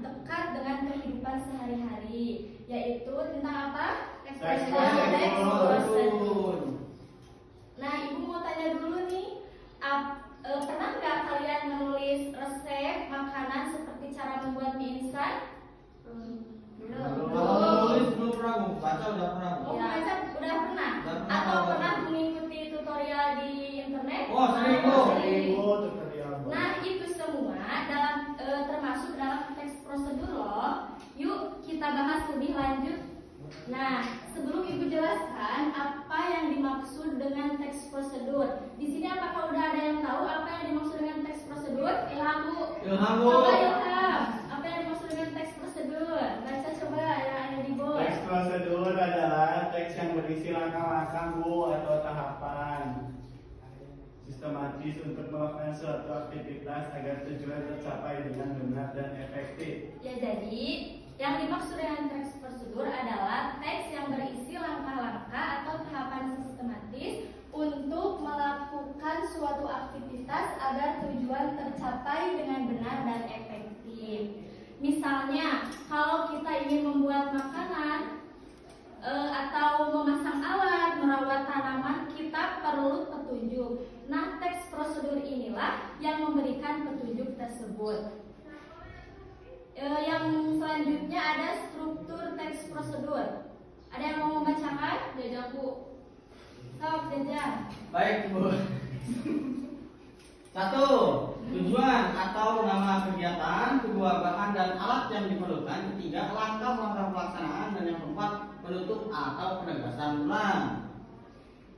dekat dengan kehidupan sehari-hari, yaitu tentang apa? Teks prosedur. Nah, Ibu mau tanya dulu nih, pernah nggak kalian menulis resep makanan seperti cara membuat mie instan? Belum pernah, Bu. Baca udah pernah, Bu. Oh, baca udah pernah? Atau pernah mengikuti tutorial di internet? Oh, sering, Bu. Tutorial. Nah, itu semua dalam termasuk dalam teks prosedur loh. Yuk kita bahas lebih lanjut. Nah, sebelum Ibu jelaskan apa yang dimaksud dengan teks prosedur. Di sini apakah udah ada yang tahu apa yang dimaksud dengan teks prosedur? Ilham, Bu. Ilham, Bu. Coba Ilham, apa yang dimaksud dengan teks prosedur? Baca coba yang ada di bawah. Teks prosedur adalah teks yang berisi langkah-langkah, Bu, atau tahapan sistematis untuk melakukan suatu aktivitas agar tujuan tercapai dengan benar dan efektif. Ya, jadi yang dimaksud dengan teks prosedur adalah teks yang berisi langkah-langkah atau tahapan sistematis untuk melakukan suatu aktivitas agar tujuan tercapai dengan benar dan efektif. Misalnya, kalau kita ingin membuat makanan atau memasang alat, merawat tanaman, kita perlu petunjuk. Nah, teks prosedur inilah yang memberikan petunjuk tersebut. Yang selanjutnya ada struktur teks prosedur. Ada yang mau membacakan? Jajang, Bu. Sok, Jajang. Baik, Bu. 1. Tujuan atau nama kegiatan. 2. Bahan dan alat yang diperlukan. 3. Langkah-langkah pelaksanaan. Dan yang keempat, penutup atau penegasan ulang.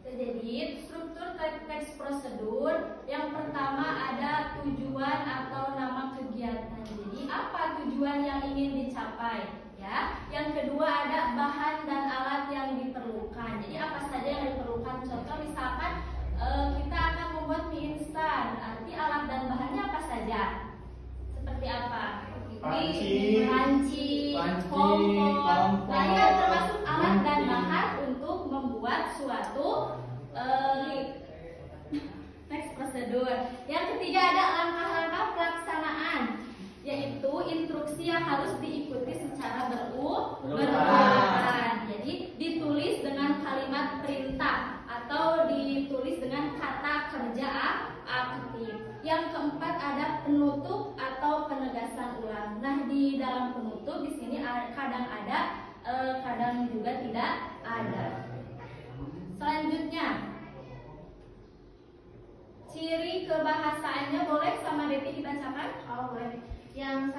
Jadi struktur teks prosedur yang pertama ada tujuan atau nama kegiatan. Jadi apa tujuan yang ingin dicapai? Ya. Yang kedua ada bahan dan alat yang diperlukan. Jadi apa saja yang diperlukan? Contoh misalkan kita akan membuat mie instan. Arti alat dan bahannya apa saja? Seperti apa? Panci, kompor. Nah, ini kan termasuk alat dan bahan untuk membuat suatu teks prosedur. Yang ketiga ada langkah-langkah pelaksanaan, yaitu instruksi yang harus diikuti secara berurutan. Jadi ditulis dengan kalimat perintah atau ditulis dengan kata kerja aktif. Yang keempat ada penutup atau penegasan ulang. Nah, di dalam penutup di sini kadang ada, kadang juga tidak ada. Selanjutnya, ciri kebahasaannya boleh sama Devi dibacakan? Oh, boleh. Yang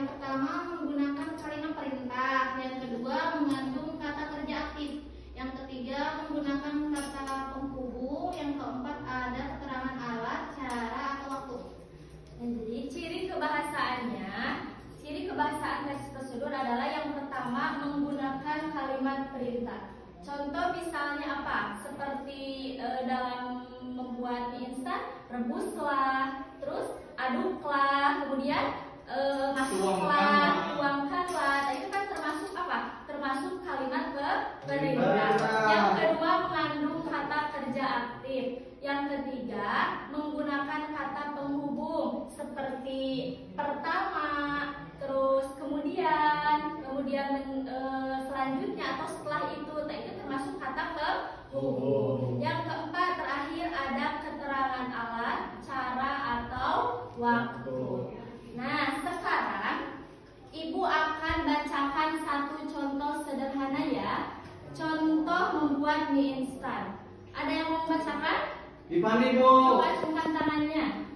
pertama menggunakan kalimat perintah, yang kedua mengandung kata kerja aktif, yang ketiga menggunakan kata penghubung, yang keempat ada keterangan alat, cara atau waktu. Jadi ciri kebahasaan teks prosedur adalah yang pertama menggunakan kalimat perintah. Contoh misalnya apa? Seperti dalam membuat mie instan, rebuslah, terus aduklah, kemudian masuklah, tuangkanlah. Nah, itu kan termasuk apa? Termasuk kalimat perintah. Yang kedua mengandung kata kerja aktif. Yang ketiga menggunakan kata penghubung seperti pertama, terus kemudian selanjutnya atau setelah itu. Nah, itu termasuk kata penghubung. Yang keempat terakhir ada keterangan alat, cara atau waktu. Nah, sekarang Ibu akan bacakan satu contoh sederhana ya. Contoh membuat mie instan. Ada yang mau membacakan? Dipani, Bu. Coba acungkan tangannya.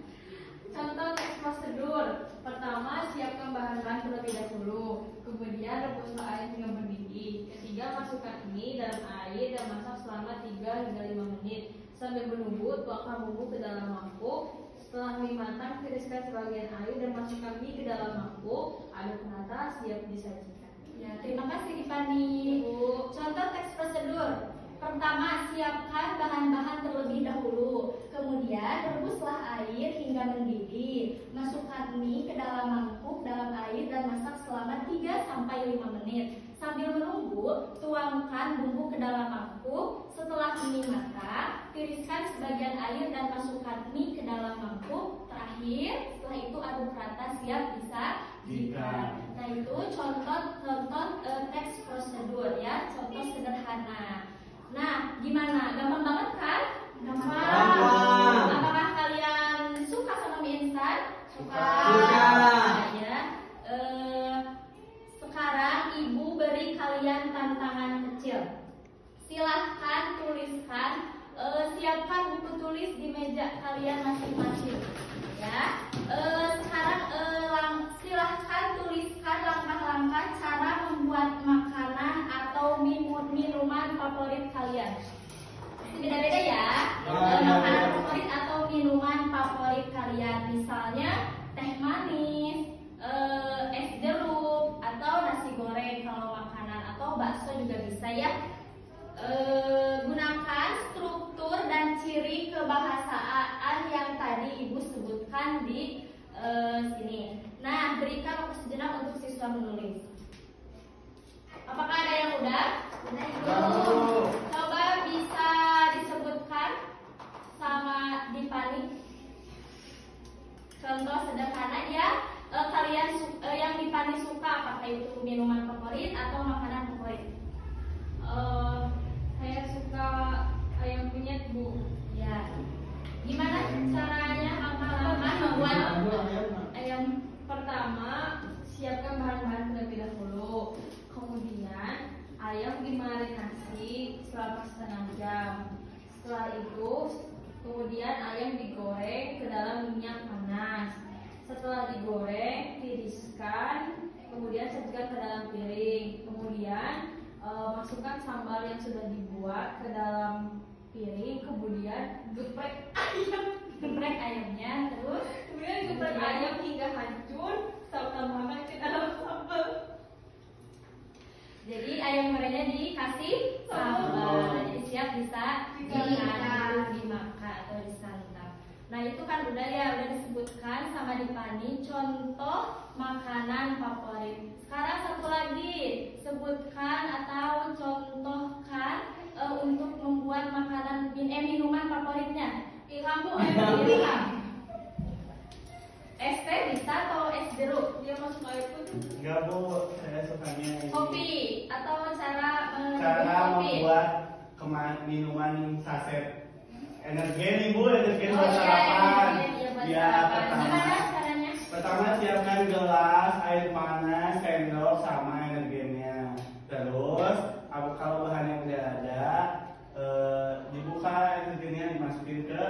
Contoh teks prosedur. Pertama, siapkan bahan-bahan terlebih dahulu. Kemudian rebuslah air hingga mendidih. Ketiga, masukkan mie dalam air dan masak selama 3 hingga 5 menit. Sambil menunggu, tuangkan bumbu ke dalam mangkuk. Setelah mie matang, tiriskan sebagian air dan masukkan mie ke dalam mangkuk. Aduk rata, siap disajikan. Ya, terima kasih Dipani. Bu. Contoh teks prosedur. Pertama, siapkan bahan-bahan terlebih dahulu. Kemudian rebuslah air hingga mendidih. Masukkan mie ke dalam mangkuk dalam air dan masak selama 3-5 menit. Sambil menunggu, tuangkan bumbu ke dalam mangkuk. Setelah mie matang, tiriskan sebagian air dan masukkan mie ke dalam mangkuk. Terakhir, setelah itu aduk rata, siap Jika. Nah itu contoh teks prosedur ya, contoh sederhana. Nah gimana? Gampang banget kan? Gampang. Apakah kalian suka sama mie instan? Suka. Ya. Sekarang ibu beri kalian tantangan kecil. Silahkan tuliskan, siapkan buku tulis di meja kalian masing-masing. Ya. Sekarang silahkan tuliskan langkah-langkah cara membuat makanan atau minuman favorit kalian. Beda-beda ya. Makanan favorit atau minuman favorit kalian, misalnya teh manis, es jeruk, atau nasi goreng kalau makanan, atau bakso juga bisa ya. Gunakan struktur dan ciri kebahasaan yang tadi ibu sebutkan di sini. Nah, berikan waktu sejenak untuk siswa menulis. Apakah ada yang udah? Coba bisa disebutkan sama Dipani. Contoh sederhana ya, kalian yang Dipani suka, apakah itu minuman favorit atau makanan favorit? Saya suka ayam penyet, Bu. Ya. Gimana caranya langkah-langkah membuat Yang pertama, siapkan bahan-bahan terlebih dahulu. Kemudian ayam dimarinasi selama setengah jam. Setelah itu, kemudian ayam digoreng ke dalam minyak panas. Setelah digoreng, tiriskan, kemudian sajikan ke dalam piring. Kemudian masukkan sambal yang sudah dibuat ke dalam piring. Kemudian geprek ayamnya, terus Kemudian geprek ayam hingga hancur, tambahkan ke dalam sambal. jadi ayam gorengnya dikasih sambal, jadi siap bisa dimakan atau disantap. Nah itu kan udah disebutkan sama Dipani contoh makanan favorit. Sekarang satu lagi, sebutkan atau contohkan untuk membuat minuman favoritnya. Ilham Bu, Ilham. Es teh bisa atau es jeruk? Dia masuk air putih. Enggak Bu, saya sukanya ini. Kopi atau cara kopi? membuat minuman saset. Energen Bu, energen Oh buat iya, sarapan. buat Ya, sarapan. Gimana caranya? pertama siapkan gelas, air panas, sendok, sama energinya. Terus, kalau bahan yang udah ada, dibuka energinya, dimasukin ke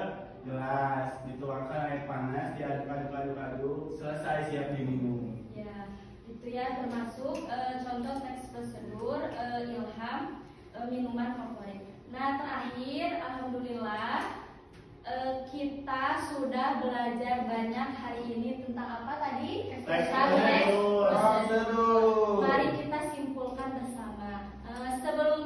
gelas, dituangkan air panas, diaduk-aduk, selesai siap diminum. Ya, itu ya termasuk contoh teks prosedur Ilham minuman favorit. Nah terakhir, alhamdulillah kita sudah belajar banyak hari ini tentang apa tadi? Teks prosedur. Mari kita simpulkan bersama. Sebelum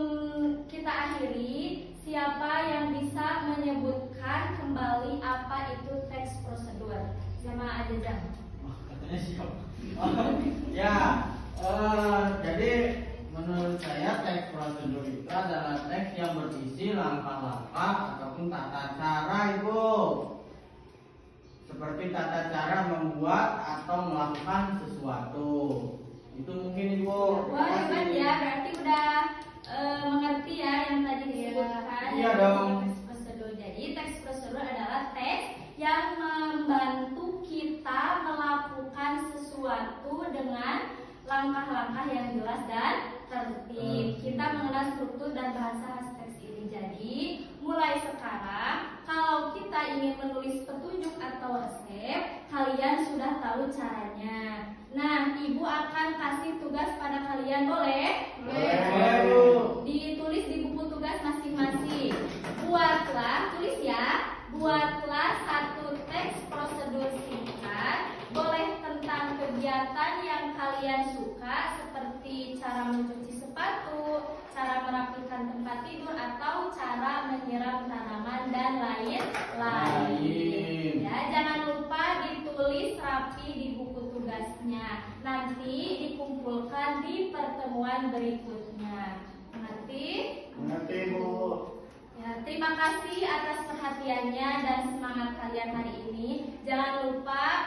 kita akhiri, siapa yang bisa menyebutkan kembali apa itu teks prosedur? Sama aja Jam. Katanya siap. Ya, jadi menurut saya teks prosedur itu adalah teks yang berisi langkah-langkah ataupun tata cara Ibu. Seperti tata cara membuat atau melakukan sesuatu. Itu mungkin Ibu. Wah hebat ya, berarti udah mengerti ya yang tadi disebutkan. Iya dong. Teks prosedur. Jadi teks prosedur adalah teks yang membantu kita melakukan sesuatu dengan langkah-langkah yang jelas dan tertib. Kita mengenal struktur dan bahasa teks ini. Jadi mulai sekarang kalau kita ingin menulis petunjuk atau resep, kalian sudah tahu caranya. Nah, ibu akan kasih tugas pada kalian, boleh? Ditulis di buku tugas masing-masing. Buatlah satu teks prosedur singkat, boleh tentang kegiatan yang kalian suka seperti cara mencuci sepatu, cara merapikan tempat tidur, atau cara menyiram tanaman dan lain-lain. Ya, jangan lupa ditulis rapi di buku tugasnya. Nanti dikumpulkan di pertemuan berikutnya. Mengerti, Bu. Ya, terima kasih atas perhatiannya dan semangat kalian hari ini. Jangan lupa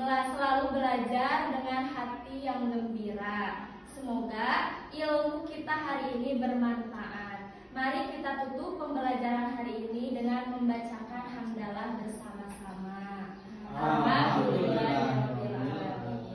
selalu belajar dengan hati yang gembira. Semoga ilmu kita hari ini bermanfaat. Mari kita tutup